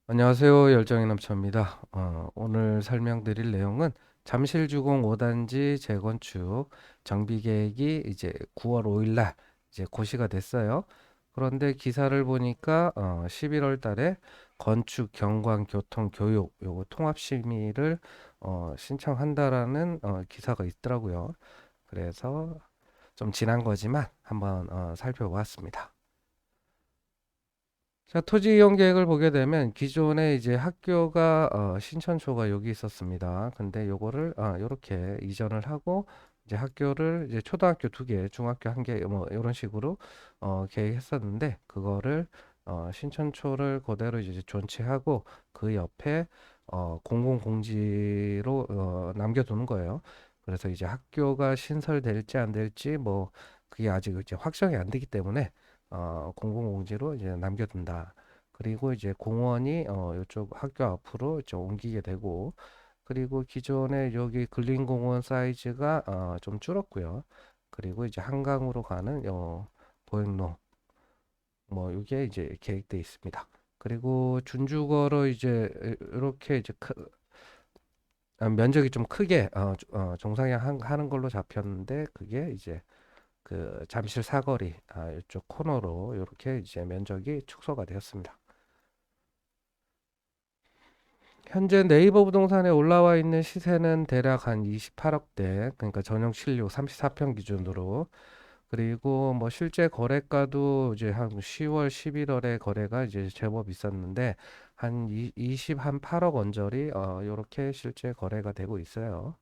안녕하세요. 열정의 남자입니다. 오늘 설명드릴 내용은 잠실주공 5단지 재건축 정비 계획이 이제 9월 5일 날 이제 고시가 됐어요. 그런데 기사를 보니까 11월 달에 건축, 경관, 교통, 교육 요거 통합 심의를 신청한다라는 기사가 있더라고요. 그래서 좀 지난 거지만 한번 살펴보았습니다. 자, 토지 이용 계획을 보게 되면 기존에 이제 학교가 신천초가 여기 있었습니다. 근데 요거를 요렇게 이전을 하고 이제 학교를 이제 초등학교 두 개, 중학교 한 개, 뭐 이런 식으로 계획했었는데 그거를 신천초를 그대로 이제 존치하고 그 옆에 공공공지로 남겨두는 거예요. 그래서 이제 학교가 신설될지 안 될지 뭐 그게 아직 이제 확정이 안 되기 때문에 공공공지로 이제 남겨둔다. 그리고 이제 공원이 이쪽 학교 앞으로 이제 옮기게 되고, 그리고 기존에 여기 근린공원 사이즈가 좀 줄었고요. 그리고 이제 한강으로 가는 보행로 뭐 이게 이제 계획돼 있습니다. 그리고 준주거로 이제 이렇게 이제 면적이 좀 크게 정상화 하는 걸로 잡혔는데 그게 이제 그 잠실 사거리 이쪽 코너로 이렇게 이제 면적이 축소가 되었습니다. 현재 네이버 부동산에 올라와 있는 시세는 대략 한 28억대, 그러니까 전용 76 34평 기준으로. 그리고 뭐 실제 거래가도 이제 한 10월, 11월에 거래가 이제 제법 있었는데 한 20, 한 8억 언저리 요렇게 실제 거래가 되고 있어요.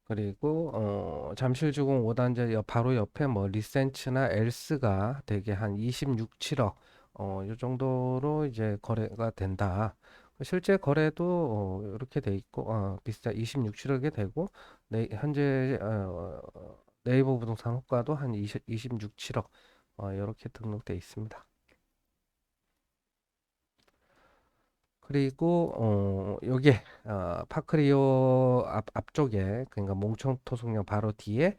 그리고 잠실주공 5단지 바로 옆에 뭐 리센츠나 엘스가 되게 한 26, 7억 요 정도로 이제 거래가 된다. 실제 거래도 이렇게 돼 있고 비슷한 26, 7억이 되고 현재 네이버 부동산 호가도 한 20, 26, 7억 이렇게 등록돼 있습니다. 그리고 요게 파크리오 앞쪽에, 그러니까 몽청토속역 바로 뒤에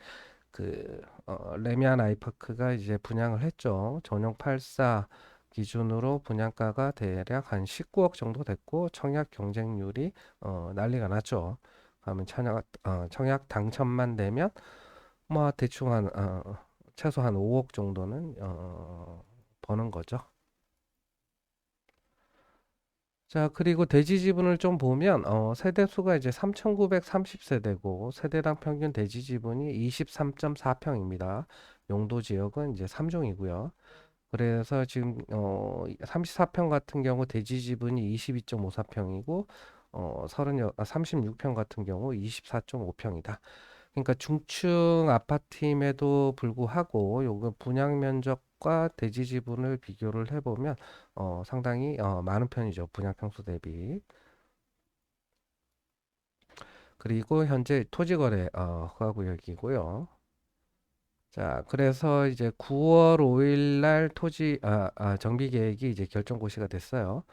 레미안 아이파크가 이제 분양을 했죠. 전용 84 기준으로 분양가가 대략 한 19억 정도 됐고 청약 경쟁률이 난리가 났죠. 그러면 청약 당첨만 되면 뭐 대충 한 최소 한 5억 정도는 버는 거죠. 자, 그리고 대지 지분을 좀 보면 세대 수가 이제 3,930세대고 세대당 평균 대지 지분이 23.4평입니다. 용도 지역은 이제 3종이고요. 그래서 지금 34평 같은 경우 대지 지분이 22.54평이고 36평 같은 경우 24.5평이다. 그러니까 중층 아파트임에도 불구하고 요거 분양 면적과 대지 지분을 비교를 해보면 상당히 많은 편이죠. 분양 평수 대비. 그리고 현재 토지거래 허가구역이고요. 자, 그래서 이제 9월 5일 날 정비 계획이 이제 결정고시가 됐어요.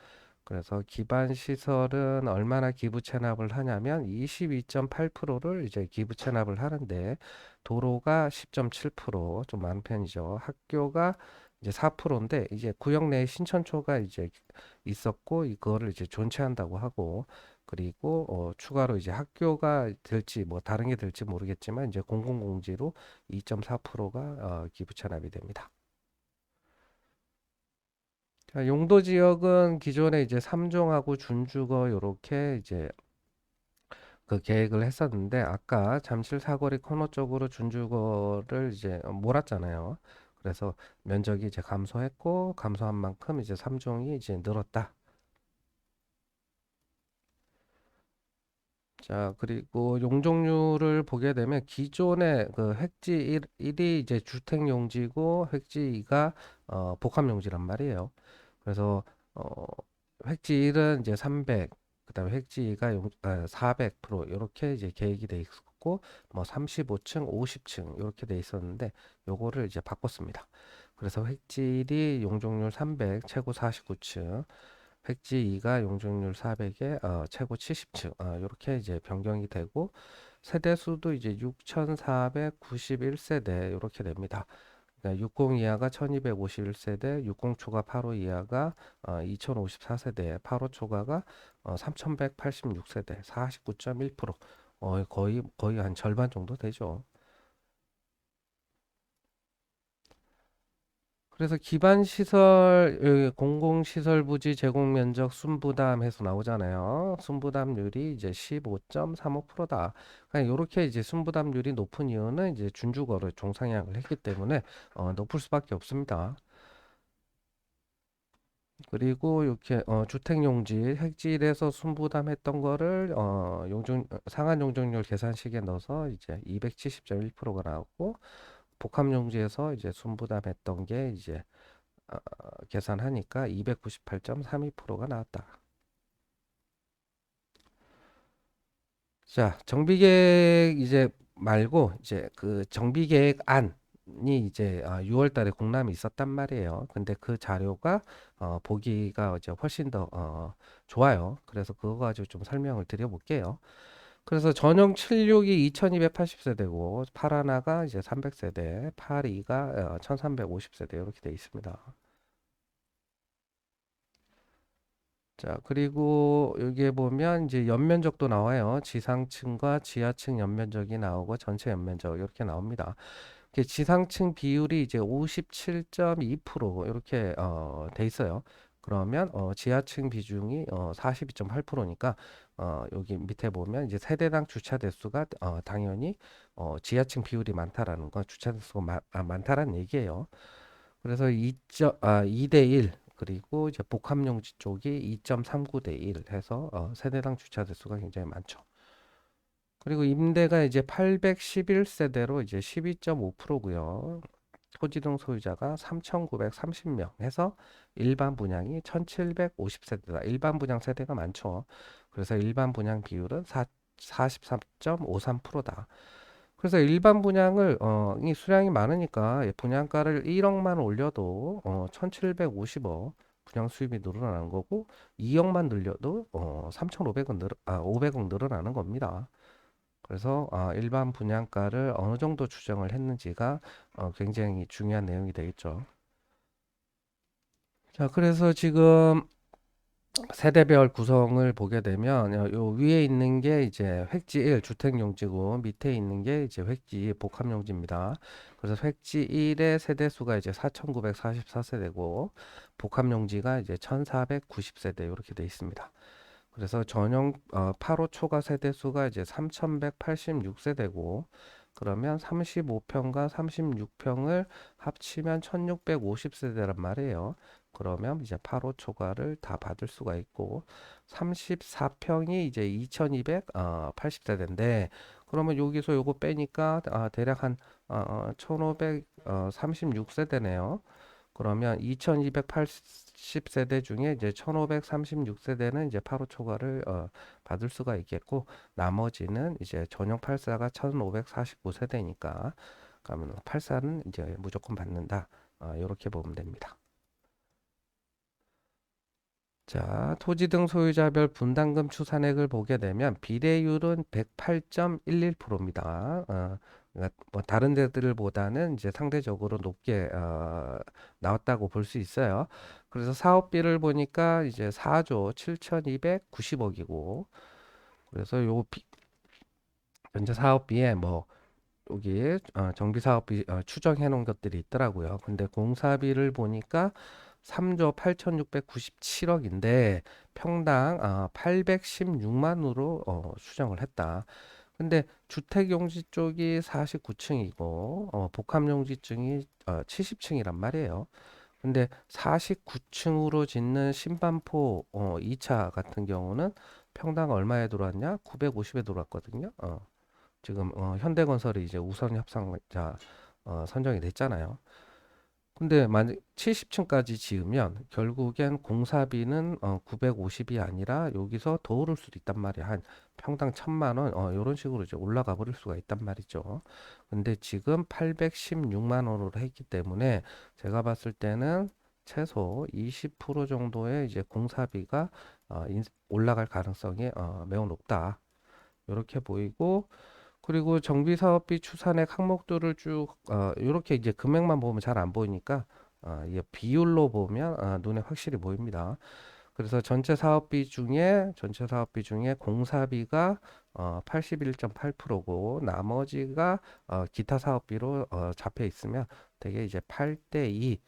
그래서 기반 시설은 얼마나 기부 체납을 하냐면 22.8%를 이제 기부 체납을 하는데 도로가 10.7%좀 많은 편이죠. 학교가 이제 4%인데 이제 구역 내에 신천초가 이제 있었고 이거를 이제 존치한다고 하고, 그리고 추가로 이제 학교가 될지 뭐 다른 게 될지 모르겠지만 이제 공공공지로 2.4%가 기부 체납이 됩니다. 자, 용도 지역은 기존에 이제 삼종하고 준주거 요렇게 이제 그 계획을 했었는데 아까 잠실 사거리 코너 쪽으로 준주거를 이제 몰았잖아요. 그래서 면적이 이제 감소했고 감소한 만큼 이제 삼종이 이제 늘었다. 자, 그리고 용적률을 보게 되면 기존의 그 획지 1이 이제 주택 용지고 획지 2가 복합 용지란 말이에요. 그래서 어, 획지 1은 이제 300, 그다음에 획지 2가 400% 이렇게 이제 계획이 돼 있었고 뭐 35층, 50층 이렇게 돼 있었는데 요거를 이제 바꿨습니다. 그래서 획지 1이 용적률 300, 최고 49층, 획지 2가 용적률 400에 최고 70층 이렇게 이제 변경이 되고 세대 수도 이제 6,491세대 이렇게 됩니다. 그러니까 60 이하가 1251세대, 60 초과 85 이하가 2054세대, 85 초과가 3186세대, 49.1%. 거의 한 절반 정도 되죠. 그래서 기반 시설, 공공시설 부지 제공 면적 순부담 해서 나오잖아요. 순부담률이 이제 15.35%다. 그냥 이렇게 이제 순부담률이 높은 이유는 이제 준주거를 종상향을 했기 때문에 높을 수밖에 없습니다. 그리고 이렇게 주택용지 획지에서 순부담했던 거를 용적 상한 용적률 계산식에 넣어서 이제 270.1%가 나왔고 복합용지에서 이제 순부담했던 게 이제 계산하니까 298.32%가 나왔다. 자, 정비계획 이제 말고 이제 그 정비계획 안이 이제 6월 달에 공람이 있었단 말이에요. 근데 그 자료가 보기가 이제 훨씬 더 좋아요. 그래서 그거 가지고 좀 설명을 드려볼게요. 그래서 전용 76이 2280세대고 81가 이제 300세대, 82가 1350세대 이렇게 돼 있습니다. 자, 그리고 여기에 보면 이제 연면적도 나와요. 지상층과 지하층 연면적이 나오고 전체 연면적 이렇게 나옵니다. 이렇게 지상층 비율이 이제 57.2% 이렇게 돼 있어요. 그러면 지하층 비중이 42.8%니까 여기 밑에 보면 이제 세대당 주차 대수가 당연히 지하층 비율이 많다라는 건 주차 대수가 많다라는 얘기예요. 그래서 2대 1 그리고 이제 복합용지 쪽이 2.39대 1 해서 세대당 주차 대수가 굉장히 많죠. 그리고 임대가 이제 811세대로 이제 12.5%고요. 토지등 소유자가 3,930명 해서 일반 분양이 1,750세대다. 일반 분양 세대가 많죠. 그래서 일반 분양 비율은 43.53%다. 그래서 일반 분양을 이 수량이 많으니까 분양가를 1억만 올려도 1,750억 분양 수입이 늘어나는 거고 2억만 늘려도 3,500원 500억 늘어나는 겁니다. 그래서 일반 분양가를 어느 정도 추정을 했는지가 굉장히 중요한 내용이 되겠죠. 자, 그래서 지금 세대별 구성을 보게 되면 요 위에 있는 게 이제 획지 1 주택용지고 밑에 있는 게 이제 획지 복합용지입니다. 그래서 획지 1의 세대 수가 이제 4,944세대고 복합용지가 이제 1,490세대 이렇게 돼 있습니다. 그래서 전용 8호 초과 세대 수가 이제 3,186세대고 그러면 35평과 36평을 합치면 1,650세대란 말이에요. 그러면 이제 8호 초과를 다 받을 수가 있고 34평이 이제 2,280세대인데 그러면 여기서 요거 빼니까 대략 한 1,536세대네요. 그러면 2280세대 중에 이제 1536세대는 이제 8호 초과를 받을 수가 있겠고 나머지는 이제 전용 84가 1549세대니까 그러면 84는 이제 무조건 받는다. 이렇게 보면 됩니다. 자, 토지 등 소유자별 분담금 추산액을 보게 되면 비례율은 108.11%입니다. 그러니까 뭐 다른 데들보다는 이제 상대적으로 높게 나왔다고 볼 수 있어요. 그래서 사업비를 보니까 이제 4조 7,290억이고 그래서 현재 사업비에 뭐 여기 정비 사업비 추정해 놓은 것들이 있더라고요. 근데 공사비를 보니까 3조 8,697억인데 평당 816만으로 추정을 했다. 근데 주택용지 쪽이 49층이고 복합용지층이 70층이란 말이에요. 근데 49층으로 짓는 신반포 2차 같은 경우는 평당 얼마에 들어왔냐? 950에 들어왔거든요. 지금 현대건설이 이제 우선 협상자 선정이 됐잖아요. 근데 만약 70층까지 지으면 결국엔 공사비는 950이 아니라 여기서 더 오를 수도 있단 말이야. 한 평당 1,000만 원 이런 식으로 이제 올라가 버릴 수가 있단 말이죠. 근데 지금 816만 원으로 했기 때문에 제가 봤을 때는 최소 20% 정도의 이제 공사비가 올라갈 가능성이 매우 높다. 이렇게 보이고 그리고 정비사업비 추산액 항목들을 쭉 이렇게 이제 금액만 보면 잘 안 보이니까 이 비율로 보면 눈에 확실히 보입니다. 그래서 전체 사업비 중에 공사비가 81.8%고 나머지가 기타 사업비로 잡혀 있으면 되게 이제 8대 2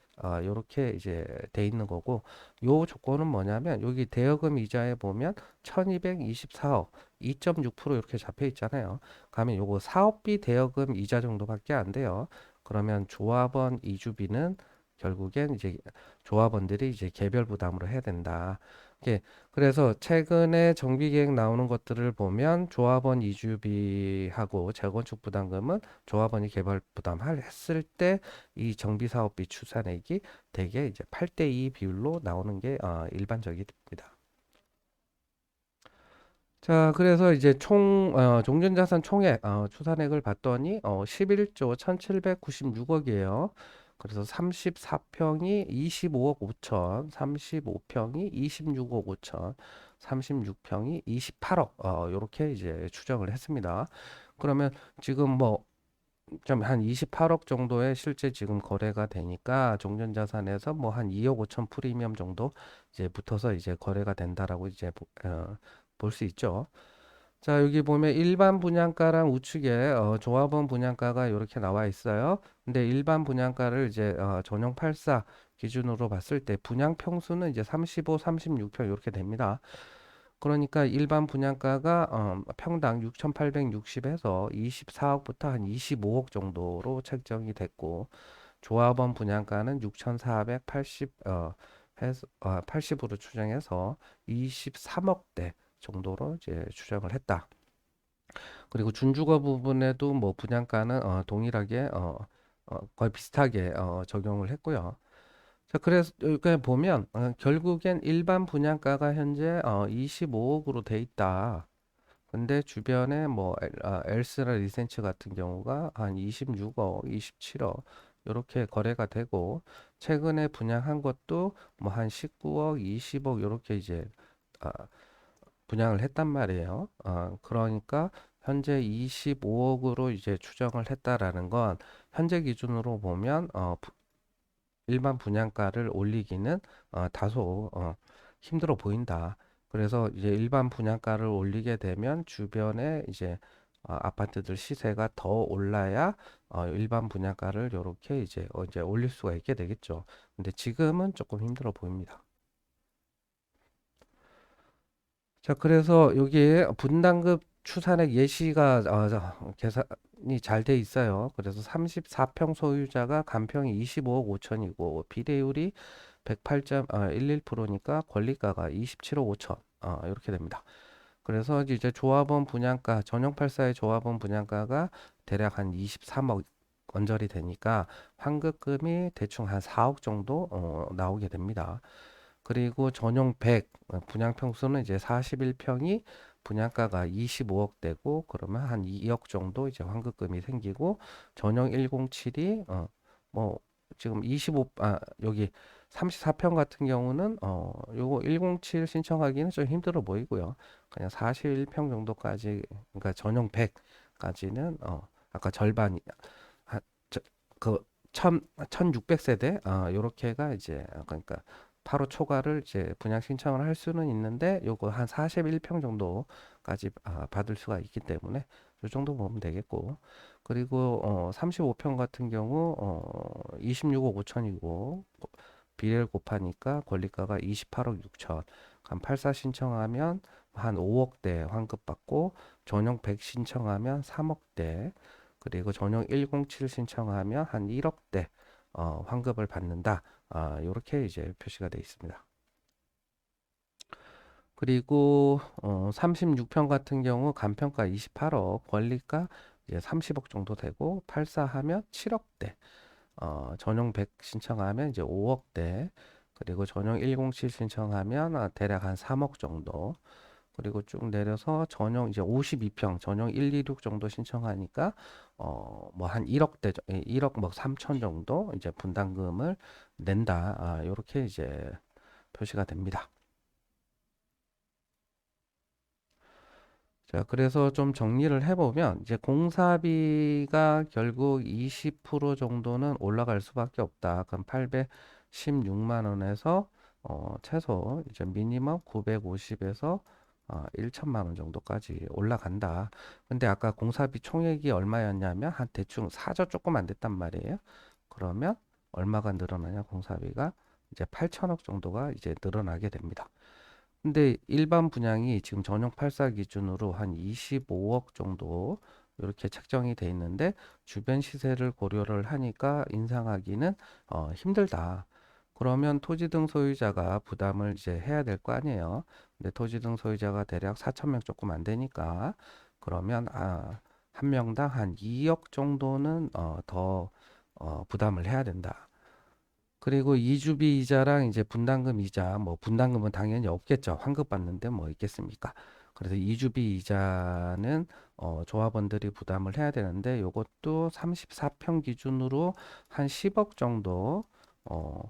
이렇게 이제 돼 있는 거고, 요 조건은 뭐냐면 여기 대여금 이자에 보면 1224억 2.6% 이렇게 잡혀 있잖아요. 그러면 요거 사업비 대여금 이자 정도밖에 안 돼요. 그러면 조합원 이주비는 결국엔 이제 조합원들이 이제 개별 부담으로 해야 된다. 이게 그래서 최근에 정비 계획 나오는 것들을 보면 조합원 이주비하고 재건축 부담금은 조합원이 개별 부담했을 때 이 정비 사업비 추산액이 대개 이제 8대 2 비율로 나오는 게 일반적입니다. 자, 그래서 이제 종전자산 총액 추산액을 봤더니 11조 1796억이에요. 그래서 34평이 25억 5천, 35평이 26억 5천, 36평이 28억 요렇게 이제 추정을 했습니다. 그러면 지금 뭐 좀 한 28억 정도의 실제 지금 거래가 되니까 종전자산에서 뭐 한 2억 5천 프리미엄 정도 이제 붙어서 이제 거래가 된다라고 이제 볼 수 있죠. 자, 여기 보면 일반 분양가랑 우측에 조합원 분양가가 이렇게 나와 있어요. 근데 일반 분양가를 이제 전용 84 기준으로 봤을 때 분양 평수는 이제 35, 36평 이렇게 됩니다. 그러니까 일반 분양가가 평당 6,860에서 24억부터 한 25억 정도로 책정이 됐고, 조합원 분양가는 6,480 해서 80으로 추정해서 23억대 정도로 이제 추정을 했다. 그리고 준주거 부분에도 뭐 분양가는 동일하게 거의 비슷하게 적용을 했고요. 자, 그래서 여기 보면 결국엔 일반 분양가가 현재 25억으로 돼 있다. 근데 주변에 뭐 엘스나 리센츠 같은 경우가 한 26억, 27억 이렇게 거래가 되고, 최근에 분양한 것도 뭐 한 19억, 20억 이렇게 이제 아, 분양을 했단 말이에요. 그러니까 현재 25억으로 이제 추정을 했다라는 건 현재 기준으로 보면 일반 분양가를 올리기는 다소 힘들어 보인다. 그래서 이제 일반 분양가를 올리게 되면 주변에 이제 아파트들 시세가 더 올라야 일반 분양가를 이렇게 이제 올릴 수가 있게 되겠죠. 근데 지금은 조금 힘들어 보입니다. 자, 그래서 여기에 분담금 추산액 예시가 계산이 잘 돼 있어요. 그래서 34평 소유자가 간평이 25억 5천이고 비례율이 108.11%니까 권리가가 27억 5천 이렇게 됩니다. 그래서 이제 조합원 분양가 전용 84의 조합원 분양가가 대략 한 23억 언저리 되니까 환급금이 대충 한 4억 정도 나오게 됩니다. 그리고 전용 100 분양 평수는 이제 41평이 분양가가 25억대고, 그러면 한 2억 정도 이제 환급금이 생기고, 전용 107이 뭐 지금 여기 34평 같은 경우는 요거 107 신청하기는 좀 힘들어 보이고요. 그냥 41평 정도까지, 그러니까 전용 100까지는 아까 절반 한, 그 1600세대 요렇게가 이제 그러니까 8호 초과를 이제 분양 신청을 할 수는 있는데, 요거 한 41평 정도까지 받을 수가 있기 때문에 요 정도 보면 되겠고, 그리고 35평 같은 경우 26억 5천이고 비례를 곱하니까 권리가가 28억 6천, 한 84 신청하면 한 5억대 환급받고, 전용 100 신청하면 3억대, 그리고 전용 107 신청하면 한 1억대 환급을 받는다. 이렇게 이제 표시가 되어 있습니다. 그리고 36평 같은 경우 간평가 28억, 권리가 이제 30억 정도 되고 84 하면 7억대, 전용 100 신청하면 이제 5억대, 그리고 전용 107 신청하면 대략 한 3억 정도, 그리고 쭉 내려서 전용 이제 52평 전용 126 정도 신청하니까 뭐 한 1억대 1억 뭐 3천 정도 이제 분담금을 낸다. 요렇게 이제 표시가 됩니다. 자, 그래서 좀 정리를 해보면, 이제 공사비가 결국 20% 정도는 올라갈 수밖에 없다. 그럼 816만 원에서, 최소, 이제 미니멈 950에서 1천만 원 정도까지 올라간다. 근데 아까 공사비 총액이 얼마였냐면, 한 대충 4조 조금 안 됐단 말이에요. 그러면 얼마가 늘어나냐, 공사비가? 이제 8천억 정도가 이제 늘어나게 됩니다. 근데 일반 분양이 지금 전용 84 기준으로 한 25억 정도 이렇게 책정이 돼 있는데 주변 시세를 고려를 하니까 인상하기는 힘들다. 그러면 토지 등 소유자가 부담을 이제 해야 될 거 아니에요. 근데 토지 등 소유자가 대략 4천 명 조금 안 되니까 그러면 한 명당 한 2억 정도는 더 부담을 해야 된다. 그리고 이주비 이자랑 이제 분담금 이자, 뭐 분담금은 당연히 없겠죠. 환급 받는데 뭐 있겠습니까? 그래서 이주비 이자는 조합원들이 부담을 해야 되는데 요것도 34평 기준으로 한 10억 정도 어,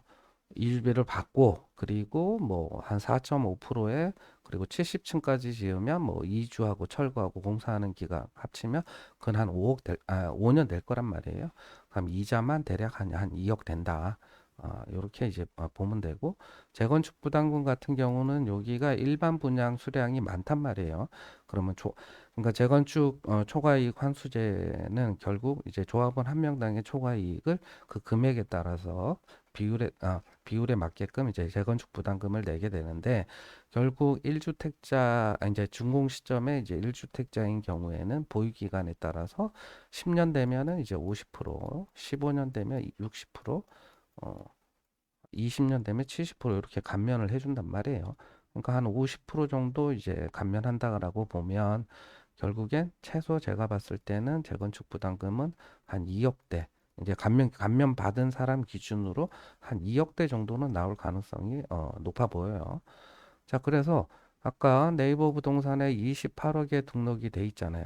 이주비를 받고 그리고 뭐 한 4.5%에 그리고 70층까지 지으면 뭐 이주하고 철거하고 공사하는 기간 합치면 그건 한 5년 될 거란 말이에요. 그럼 이자만 대략 한 2억 된다. 요렇게 이제 보면 되고 재건축 부담금 같은 경우는 여기가 일반 분양 수량이 많단 말이에요. 그러면 그러니까 재건축 초과이익 환수제는 결국 이제 조합원 한 명당의 초과이익을 그 금액에 따라서 비율에 맞게끔 이제 재건축 부담금을 내게 되는데 결국 1주택자 이제 준공 시점에 이제 1주택자인 경우에는 보유 기간에 따라서 10년 되면은 이제 50%, 15년 되면 60%, 어, 20년 되면 70% 이렇게 감면을 해준단 말이에요. 그러니까 한 50% 정도 이제 감면한다라고 보면 결국엔 최소 제가 봤을 때는 재건축 부담금은 한 2억대 이제 감면 받은 사람 기준으로 한 2억대 정도는 나올 가능성이 높아 보여요. 자, 그래서 아까 네이버 부동산에 28억에 등록이 돼 있잖아요.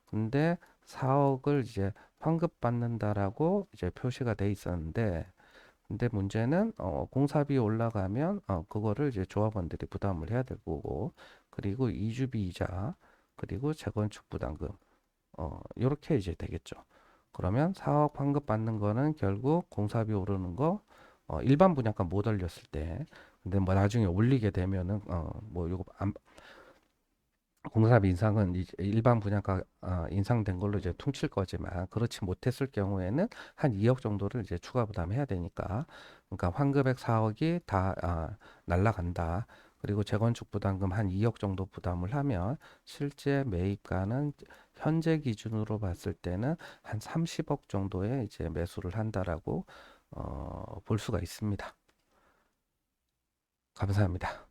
근데 4억을 이제 환급받는다라고 이제 표시가 돼 있었는데 근데 문제는 공사비 올라가면 그거를 이제 조합원들이 부담을 해야 될 거고 그리고 이주비 이자 그리고 재건축 부담금 요렇게 이제 되겠죠. 그러면 4억 환급 받는 거는 결국 공사비 오르는 거 일반 분양가 못 올렸을 때 근데 뭐 나중에 올리게 되면은 뭐 요거 공사비 인상은 이제 일반 분양가 인상된 걸로 이제 퉁칠 거지만 그렇지 못했을 경우에는 한 2억 정도를 이제 추가 부담해야 되니까 그러니까 환급액 4억이 다 날라간다. 그리고 재건축 부담금 한 2억 정도 부담을 하면 실제 매입가는 현재 기준으로 봤을 때는 한 30억 정도의 이제 매수를 한다라고 볼 수가 있습니다. 감사합니다.